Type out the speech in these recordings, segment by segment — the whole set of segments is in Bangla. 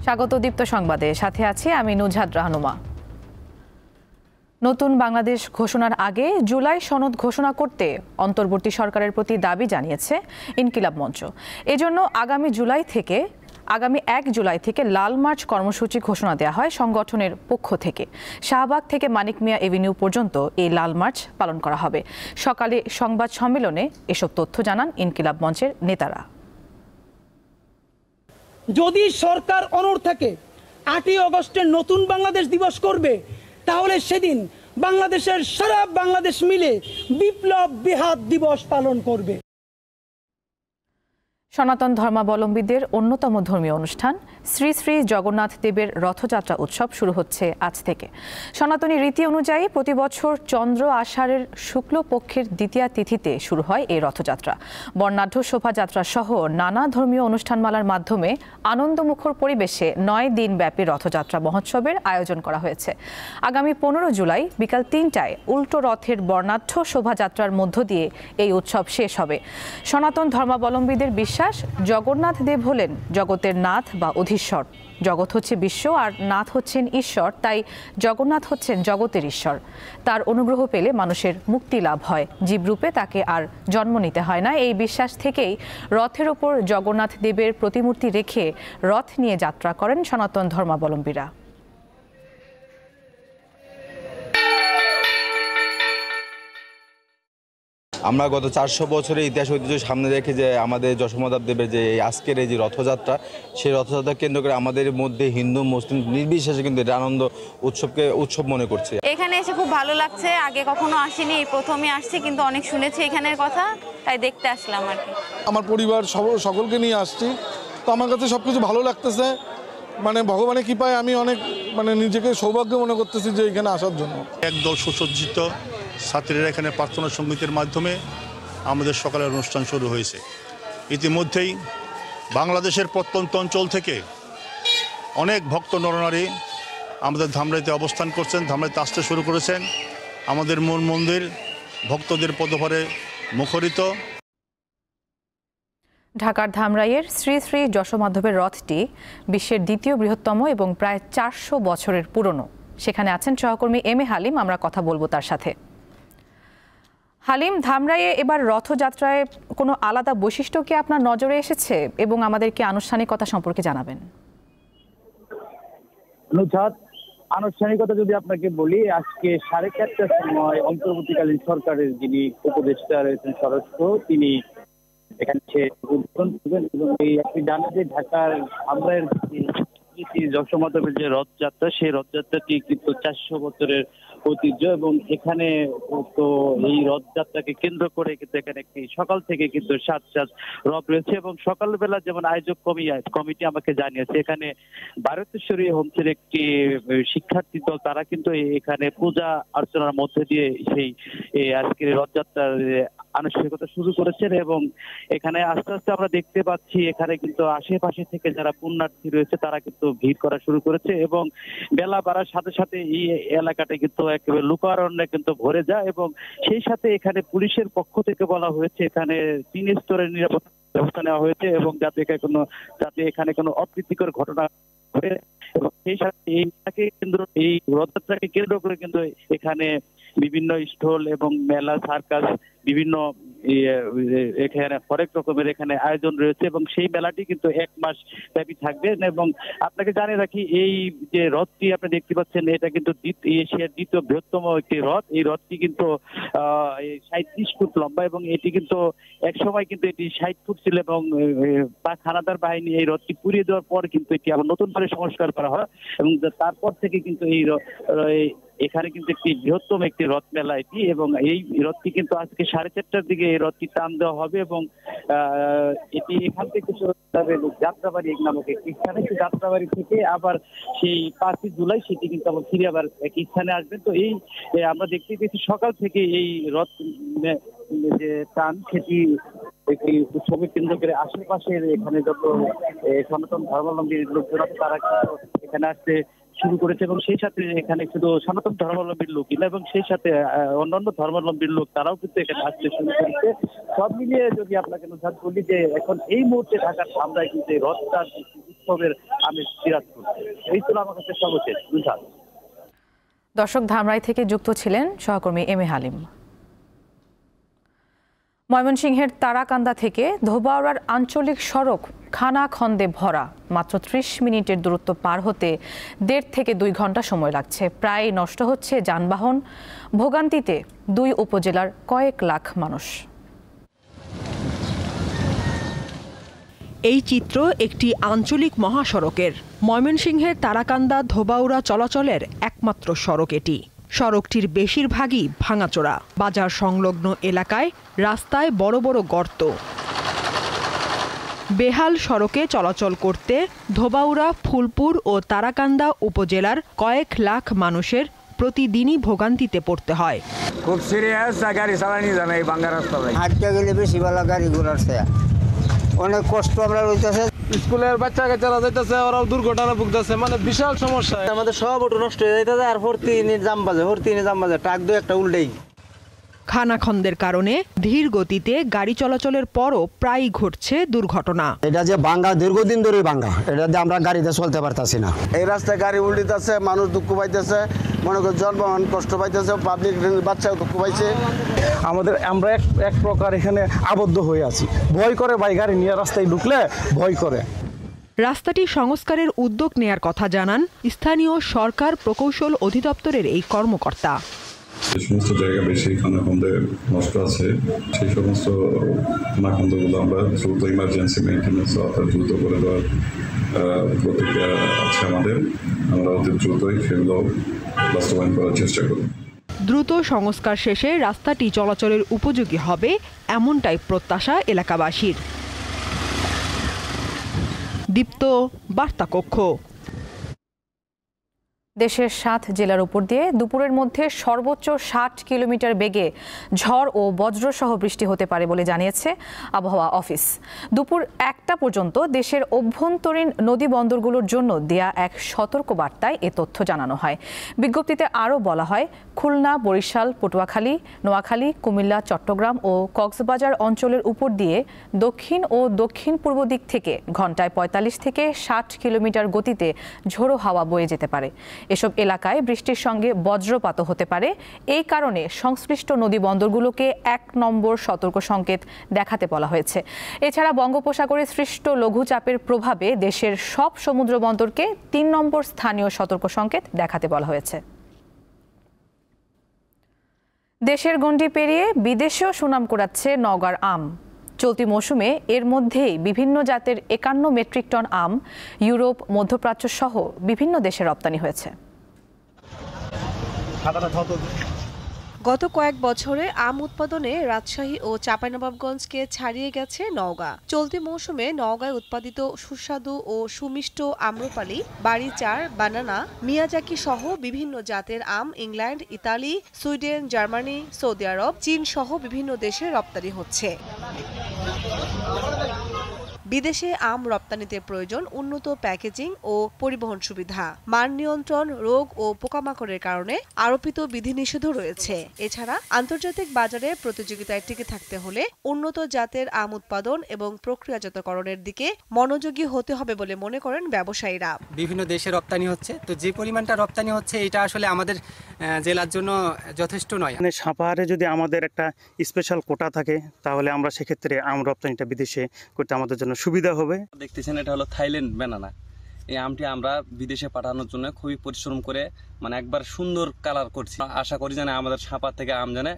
স্বাগত দীপ্ত সংবাদে, সাথে আছি আমি নুজহাত রাহনুমা। নতুন বাংলাদেশ ঘোষণার আগে জুলাই সনদ ঘোষণা করতে অন্তর্বর্তী সরকারের প্রতি দাবি জানিয়েছে ইনকিলাব মঞ্চ। এজন্য আগামী 1 জুলাই থেকে লাল মার্চ কর্মসূচি ঘোষণা দেওয়া হয় সংগঠনের পক্ষ থেকে। শাহবাগ থেকে মানিক মিয়া এভিনিউ পর্যন্ত এই লাল মার্চ পালন করা হবে। সকালে সংবাদ সম্মেলনে এসব তথ্য জানান ইনকিলাব মঞ্চের নেতারা। যদি সরকার অনড় থাকে 8ই আগস্টে নতুন বাংলাদেশ দিবস করবে, তাহলে সেদিন বাংলাদেশের সারা বাংলাদেশ মিলে বিপ্লব বিহাত দিবস পালন করবে। সনাতন ধর্মাবলম্বীদের অন্যতম ধর্মীয় অনুষ্ঠান শ্রী শ্রী জগন্নাথ দেবের রথযাত্রা উৎসব শুরু হচ্ছে আজ থেকে। সনাতনী রীতি অনুযায়ী প্রতি বছর চন্দ্র আষাঢ়ের শুক্লপক্ষের দ্বিতীয়া তিথিতে শুরু হয় এই রথযাত্রা। বর্ণাঢ্য শোভাযাত্রা সহ নানা ধর্মীয় অনুষ্ঠানমালার মাধ্যমে আনন্দমুখর পরিবেশে 9 দিন ব্যাপী রথযাত্রা মহোৎসবের আয়োজন করা হয়েছে। আগামী 15 জুলাই বিকাল 3টায় উল্টো রথের বর্ণাঢ্য শোভাযাত্রার মধ্য দিয়ে এই উৎসব শেষ হবে। সনাতন ধর্মাবলম্বীদের বিশ্বাস, জগন্নাথ দেব হলেন জগতের নাথ বা অধীশ্বর। জগৎ হচ্ছে বিশ্ব আর নাথ হচ্ছেন ঈশ্বর, তাই জগন্নাথ হচ্ছেন জগতের ঈশ্বর। তার অনুগ্রহ পেলে মানুষের মুক্তি লাভ হয়, জীবরূপে তাকে আর জন্ম নিতে হয় না। এই বিশ্বাস থেকেই রথের ওপর জগন্নাথ দেবের প্রতিমূর্তি রেখে রথ নিয়ে যাত্রা করেন সনাতন ধর্মাবলম্বীরা। আমরা গত 400 বছরের ইতিহাস ঐতিহ্য সামনে রেখে যে আমাদের যশোমদাব দেবের যে আজকের এই যে রথযাত্রা, সেই রথযাত্রা কেন্দ্র করে আমাদের মধ্যে হিন্দু মুসলিম নির্বিশেষে কিন্তু এটা আনন্দ উৎসব মনে করছে। এখানে এসে খুব ভালো লাগছে, আগে কখনো আসিনি, এই প্রথমে আসছি, কিন্তু অনেক শুনেছি এখানের কথা, তাই দেখতে আসলাম আর কি। আমার পরিবার সকলকে নিয়ে আসছি, তো আমার কাছে সবকিছু ভালো লাগতেছে। মানে ভগবানের কৃপায় আমি অনেক নিজেকে সৌভাগ্য মনে করতেছি যে এখানে আসার জন্য। একদল সুসজ্জিত ছাত্রীরা এখানে প্রার্থনা সঙ্গীতের মাধ্যমে আমাদের সকালের অনুষ্ঠান শুরু হয়েছে। ইতিমধ্যেই বাংলাদেশের প্রত্যন্ত অঞ্চল থেকে অনেক ভক্ত নরনারী আমাদের ধামরাইতে অবস্থান করছেন, ধামরাইতে আসতে শুরু করেছেন। আমাদের মূল মন্দির ভক্তদের পদভারে মুখরিত। ঢাকার ধামরাইয়ের শ্রী শ্রী যশোমাধবের রথটি বিশ্বের দ্বিতীয় বৃহত্তম এবং প্রায় 400 বছরের পুরনো। সেখানে আছেন সহকর্মী এম এ হালিম, আমরা কথা বলবো তার সাথে। হালিম, ধামরাইয়ে এবার রথযাত্রায় কোনো আলাদা বৈশিষ্ট্য কি আপনার নজরে এসেছে এবং আমাদেরকে আনুষ্ঠানিকতা সম্পর্কে জানাবেন? আনুষ্ঠানিকতা যদি আপনাকে বলি, আজকে 4:30টার সময় অন্তর্বর্তীকালীন সরকারের যিনি উপদেষ্টা রয়েছেন স্বরাষ্ট্র, তিনি এখানে উদ্বোধন করবেন। এবং এই আপনি জানেন যে ঢাকার ধামরাইয়ের যশোমাধবের যে রথযাত্রা, সেই রথযাত্রাটি কিন্তু 400 বছরের ঐতিহ্য। এবং এখানে তো এই রথযাত্রাকে কেন্দ্র করে কিন্তু এখানে একটি সকাল থেকে কিন্তু সাত রথ রয়েছে। এবং সকালবেলা যেমন আয়োজক কমিটি আমাকে জানিয়েছে, এখানে ভারতেশ্বরী হোমসের একটি শিক্ষার্থী দল, তারা কিন্তু এখানে পূজা অর্চনার মধ্যে দিয়ে সেই আজকের রথযাত্রার আনুষ্ঠানিকতা শুরু করেছেন। এবং এখানে আস্তে আস্তে আমরা দেখতে পাচ্ছি এখানে কিন্তু আশেপাশে থেকে যারা পুণ্যার্থী রয়েছে তারা কিন্তু ভিড় করা শুরু করেছে। এবং বেলা বাড়ার সাথে সাথে এই এলাকাটা কিন্তু একেবারে লোকারণ্যে কিন্তু ভরে যায়। এবং সেই সাথে এখানে পুলিশের পক্ষ থেকে বলা হয়েছে এখানে 3 স্তরের নিরাপত্তা ব্যবস্থা নেওয়া হয়েছে, এবং যাতে এখানে কোনো অপ্রীতিকর ঘটনা ঘটে। এবং সেই সাথে এই রথযাত্রাকে কেন্দ্র করে কিন্তু এখানে বিভিন্ন স্টল এবং মেলা, সার্কাস, বিভিন্ন এখানে হরেক রকমের এখানে আয়োজন রয়েছে। এবং সেই মেলাটি কিন্তু 1 মাস ব্যাপী থাকবে। এবং আপনাকে জানিয়ে রাখি, এই যে রথটি আপনি দেখতে পাচ্ছেন, এটা কিন্তু এশিয়ার দ্বিতীয় বৃহত্তম একটি রথ। এই রথটি কিন্তু 37 ফুট লম্বা, এবং এটি কিন্তু এক সময় কিন্তু এটি 60 ফুট ছিল। এবং পাক হানাদার বাহিনী এই রথটি পুড়িয়ে দেওয়ার পর কিন্তু এটি আবার নতুন করে সংস্কার করা হয়। এবং তারপর থেকে কিন্তু এখানে কিন্তু একটি বৃহত্তম একটি রথ মেলা এটি। এবং এই রথটি কিন্তু আজকে 4:30টার দিকে এই রথটি টান দেওয়া হবে। এবং এটি এখান থেকে যাত্রাবাড়ি নামক একটি স্থানে, সেই যাত্রাবাড়ি থেকে আবার সেই 5 জুলাই সেটি কিন্তু আবার ফিরে আবার একই স্থানে আসবেন। তো এই আমরা দেখতে পেয়েছি সকাল থেকে এই রথ যে টান, সেটি একটি উৎসবের কেন্দ্র করে আশেপাশের এখানে যত সনাতন ধর্মাবলম্বী লোকজন তারা এখানে আসতে শুরু করেছে এবং সেই সাথে এখানে শুধু সনাতন ধর্মাবলম্বীর লোক না, এবং সেই সাথে অন্যান্য ধর্মাবলম্বীর লোক তারাও কিন্তু এখানে আসতে শুরু করেছে। সব মিলিয়ে যদি আপনাকে নুসরাত বলি যে এখন এই মুহূর্তে ঢাকার ধামরায় কিন্তু রথটার উৎসবের আমেজ বিরাজ করছে। এই ছিল আমার কাছে সর্বশেষ নুসরাত। দর্শক, ধামরাই থেকে যুক্ত ছিলেন সহকর্মী এম এ হালিম। ময়মনসিংহের তারাকান্দা থেকে ধোবাউড়ার আঞ্চলিক সড়ক খানাখন্দে ভরা। মাত্র 30 মিনিটের দূরত্ব পার হতে 1.5 থেকে 2 ঘন্টা সময় লাগছে। প্রায় নষ্ট হচ্ছে যানবাহন। ভোগান্তিতে 2 উপজেলার কয়েক লাখ মানুষ। এই চিত্র একটি আঞ্চলিক মহাসড়কের। ময়মনসিংহের তারাকান্দা ধোবাউড়া চলাচলের একমাত্র সড়ক এটি। সড়কটির বেশিরভাগই ভাঙাচোরা। বাজার সংলগ্ন এলাকায় রাস্তায় বড় বড় গর্ত। বেহাল সড়কে চলাচল করতে ধোবাউড়া, ফুলপুর ও তারাকান্দা উপজেলার কয়েক লাখ মানুষের প্রতিদিনই ভোগান্তিতে পড়তে হয়। খুব সিরিয়াস, গাড়ি চালানি জানা এই বাঙ্গা রাস্তা হাঁটতে গেলে বেশি ভালো, গাড়ি ঘোড়ার অনেক কষ্ট আমরা রইতেছে। স্কুলের বাচ্চা কাচ্চারা যাইতেছে, ওরাও দুর্ঘটনা ভুগতেছে, মানে বিশাল সমস্যা। আমাদের সব অটো নষ্ট হয়ে যাইতেছে আর হরতিনে জাম বাজে ট্রাক দু একটা উল্টেই। খানাখন্দের কারণে ধীর গতিতে গাড়ি চলাচলের পরও প্রায়ই ঘটছে দুর্ঘটনা। এটা যে ভাঙ্গা দীর্ঘদিন ধরে ভাঙ্গা, এটা দিয়ে আমরা গাড়িতে চলতে পারতাছি না। এই রাস্তায় গাড়ি উল্টিতেছে, মানুষ দুঃখ পাইতেছে, মনে করি জনবাহন কষ্ট পাইতেছে, পাবলিক বাচ্চাও দুঃখ পাইছে। আমরা এক প্রকার এখানে আবদ্ধ হয়ে আছি। ভয় করে ভাই, গাড়ি নিয়ে রাস্তায় ঢুকলে ভয় করে। রাস্তাটি সংস্কারের উদ্যোগ নেয়ার কথা জানান স্থানীয় সরকার প্রকৌশল অধিদপ্তরের এই কর্মকর্তা। যে সমস্ত জায়গা বেশি খানাখন্দে নষ্ট আছে, সেই সমস্ত খানাখন্দগুলো আমরা দ্রুত ইমার্জেন্সি মেইনটেন্যান্স অর্থাৎ দ্রুত করে দেওয়ার প্রতিক্রিয়া আছে আমাদের। আমরা অতি দ্রুতই সেগুলো বাস্তবায়ন করার চেষ্টা করব। দ্রুত সংস্কার শেষে রাস্তাটি চলাচলের উপযোগী হবে, এমনটাই প্রত্যাশা এলাকাবাসীর। দীপ্ত, বার্তা কক্ষ। দেশের 7 জেলার উপর দিয়ে দুপুরের মধ্যে সর্বোচ্চ 60 কিলোমিটার বেগে ঝড় ও বজ্রসহ বৃষ্টি হতে পারে বলে জানিয়েছে আবহাওয়া অফিস। দুপুর 1টা পর্যন্ত দেশের অভ্যন্তরীণ নদী বন্দরগুলোর জন্য দেয়া এক সতর্ক বার্তায় এ তথ্য জানানো হয়। বিজ্ঞপ্তিতে আরও বলা হয়, খুলনা, বরিশাল, পটুয়াখালী, নোয়াখালী, কুমিল্লা, চট্টগ্রাম ও কক্সবাজার অঞ্চলের উপর দিয়ে দক্ষিণ ও দক্ষিণ পূর্ব দিক থেকে ঘন্টায় 45 থেকে 60 কিলোমিটার গতিতে ঝোড়ো হাওয়া বয়ে যেতে পারে। এসব এলাকায় বৃষ্টির সঙ্গে বজ্রপাতও হতে পারে। এই কারণে সংশ্লিষ্ট নদী বন্দরগুলোকে 1 নম্বর সতর্ক সংকেত দেখাতে বলা হয়েছে। এছাড়া বঙ্গোপসাগরে সৃষ্ট লঘুচাপের প্রভাবে দেশের সব সমুদ্র বন্দরকে 3 নম্বর স্থানীয় সতর্ক সংকেত দেখাতে বলা হয়েছে। দেশের গণ্ডি পেরিয়ে বিদেশেও সুনাম কুড়াচ্ছে নওগাঁর আম। চলতি মৌসুমে এর মধ্যেই বিভিন্ন জাতের 51 মেট্রিক টন আম ইউরোপ, মধ্যপ্রাচ্য সহ বিভিন্ন দেশে রপ্তানি হয়েছে। গত কয়েক বছরে আম উৎপাদনে রাজশাহী ও চাঁপাইনবাবগঞ্জকে ছাড়িয়ে গেছে নওগাঁ। চলতি মৌসুমে নওগাঁয় উৎপাদিত সুস্বাদু ও সুমিষ্ট আম্রপালি, বাড়ি 4, বানানা, মিয়াজাকি সহ বিভিন্ন জাতের আম England, Italy, Sweden, Germany, Saudi আরব, চীন সহ বিভিন্ন দেশে রপ্তানি হচ্ছে। বিদেশে আম রপ্তানিতে প্রয়োজন উন্নত প্যাকেজিং ও পরিবহন সুবিধা, মান নিয়ন্ত্রণ, রোগ ও পোকামাকড়ের কারণে আরোপিত বিধিনিষেধও রয়েছে। এছাড়া আন্তর্জাতিক বাজারে প্রতিযোগিতায় টিকে থাকতে হলে উন্নত জাতের আম উৎপাদন এবং প্রক্রিয়াজাতকরণের দিকে মনোযোগী হতে হবে বলে মনে করেন ব্যবসায়ীরা। বিভিন্ন দেশে রপ্তানি হচ্ছে, তো যে পরিমাণটা রপ্তানি হচ্ছে এটা আসলে আমাদের জেলার জন্য যথেষ্ট নয়। সাপাহারে যদি আমাদের একটা স্পেশাল কোটা থাকে তাহলে আমরা সেক্ষেত্রে আম রপ্তানিটা বিদেশে করতে আমাদের জন্য সুবিধা হবে। দেখতেছেন এটা হলো থাইল্যান্ড ব্যানানা। এই আমটি আমরা বিদেশে পাঠানোর জন্য খুবই পরিশ্রম করে মানে একবার সুন্দর কালার করছি। আশা করি যেন আমাদের সাপার থেকে আম যেন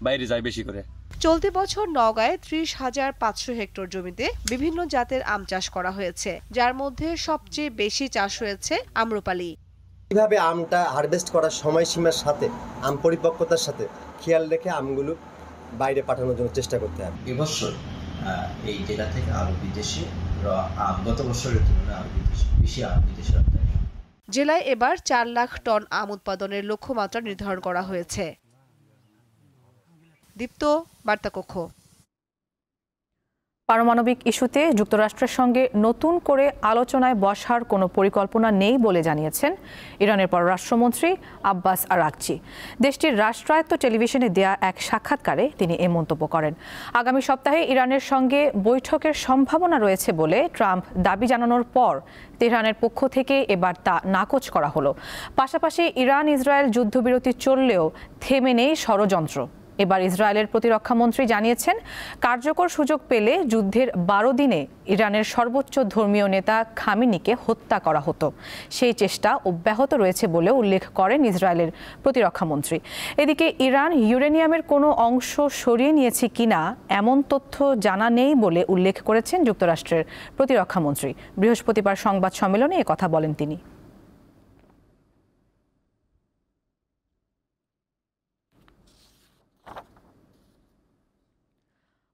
বাইরে যায় বেশি করে। চলতি বছর নওগাঁয় 30,500 হেক্টর জমিতে বিভিন্ন জাতের আম চাষ করা হয়েছে, যার মধ্যে সবচেয়ে বেশি চাষ হয়েছে আম্রপালি। কিভাবে আমটা হারভেস্ট করার সময়সীমার সাথে আম পরিপক্কতার সাথে খেয়াল রেখে আমগুলো বাইরে পাঠানোর জন্য চেষ্টা করতে হবে। এবছর এই জেলা থেকে আরো বিদেশে গত বছরের তুলনায় আরো বেশি আম বিদেশে রপ্তানি। জেলায় এবার 4 লাখ টন আম উৎপাদনের লক্ষ্যমাত্রা নির্ধারণ করা হয়েছে। দীপ্ত, বার্তা কক্ষ। পারমাণবিক ইস্যুতে যুক্তরাষ্ট্রের সঙ্গে নতুন করে আলোচনায় বসার কোনো পরিকল্পনা নেই বলে জানিয়েছেন ইরানের পররাষ্ট্রমন্ত্রী আব্বাস আরাগচি। দেশটির রাষ্ট্রায়ত্ত টেলিভিশনে দেয়া এক সাক্ষাৎকারে তিনি এ মন্তব্য করেন। আগামী সপ্তাহে ইরানের সঙ্গে বৈঠকের সম্ভাবনা রয়েছে বলে ট্রাম্প দাবি জানানোর পর তেহরানের পক্ষ থেকে এবার তা নাকচ করা হলো। পাশাপাশি ইরান ইসরায়েল যুদ্ধবিরতি চললেও থেমে নেই ষড়যন্ত্র। এবার ইসরায়েলের প্রতিরক্ষামন্ত্রী জানিয়েছেন, কার্যকর সুযোগ পেলে যুদ্ধের 12 দিনে ইরানের সর্বোচ্চ ধর্মীয় নেতা খামেনিকে হত্যা করা হতো। সেই চেষ্টা অব্যাহত রয়েছে বলে উল্লেখ করেন ইসরায়েলের প্রতিরক্ষামন্ত্রী। এদিকে ইরান ইউরেনিয়ামের কোনো অংশ সরিয়ে নিয়েছে কিনা এমন তথ্য জানা নেই বলে উল্লেখ করেছেন যুক্তরাষ্ট্রের প্রতিরক্ষামন্ত্রী। বৃহস্পতিবার সংবাদ সম্মেলনে একথা বলেন তিনি।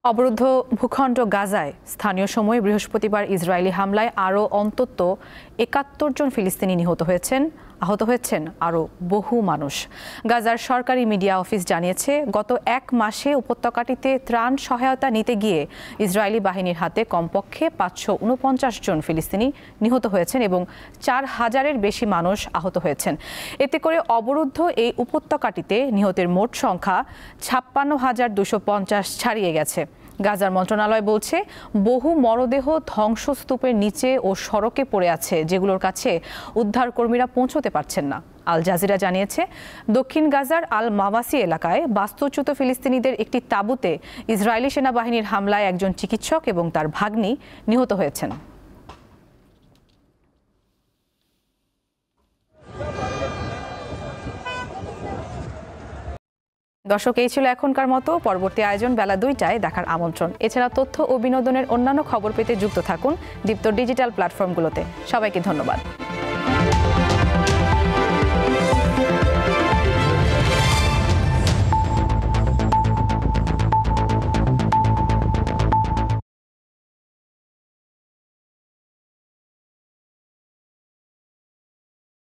অবরুদ্ধ ভূখণ্ড গাজায় স্থানীয় সময় বৃহস্পতিবার ইসরায়েলি হামলায় আরও অন্তত ৭১ জন ফিলিস্তিনি আহত হয়েছেন আরও বহু মানুষ। গাজার সরকারি মিডিয়া অফিস জানিয়েছে, গত 1 মাসে উপত্যকাটিতে ত্রাণ সহায়তা নিতে গিয়ে ইসরায়েলি বাহিনীর হাতে কমপক্ষে ৫৪৯ জন ফিলিস্তিনি নিহত হয়েছেন এবং ৪,০০০-এর বেশি মানুষ আহত হয়েছেন। এতে করে অবরুদ্ধ এই উপত্যকাটিতে নিহতের মোট সংখ্যা ৫৬,২৫০ ছাড়িয়ে গেছে। গাজার মন্ত্রণালয় বলছে, বহু মরদেহ ধ্বংসস্তূপের নিচে ও সড়কে পড়ে আছে, যেগুলোর কাছে উদ্ধারকর্মীরা পৌঁছতে পারছেন না। আল জাজিরা জানিয়েছে, দক্ষিণ গাজার আল মাওয়াসি এলাকায় বাস্তুচ্যুত ফিলিস্তিনিদের একটি তাঁবুতে ইসরায়েলি সেনাবাহিনীর হামলায় একজন চিকিৎসক এবং তার ভাগ্নি নিহত হয়েছেন। দর্শক, এই ছিল এখনকার মতো। পরবর্তী আয়োজন বেলা 2টায় দেখার আমন্ত্রণ। এছাড়া তথ্য ও বিনোদনের অন্যান্য খবর পেতে যুক্ত থাকুন দীপ্ত ডিজিটাল প্ল্যাটফর্মগুলোতে। সবাইকে ধন্যবাদ।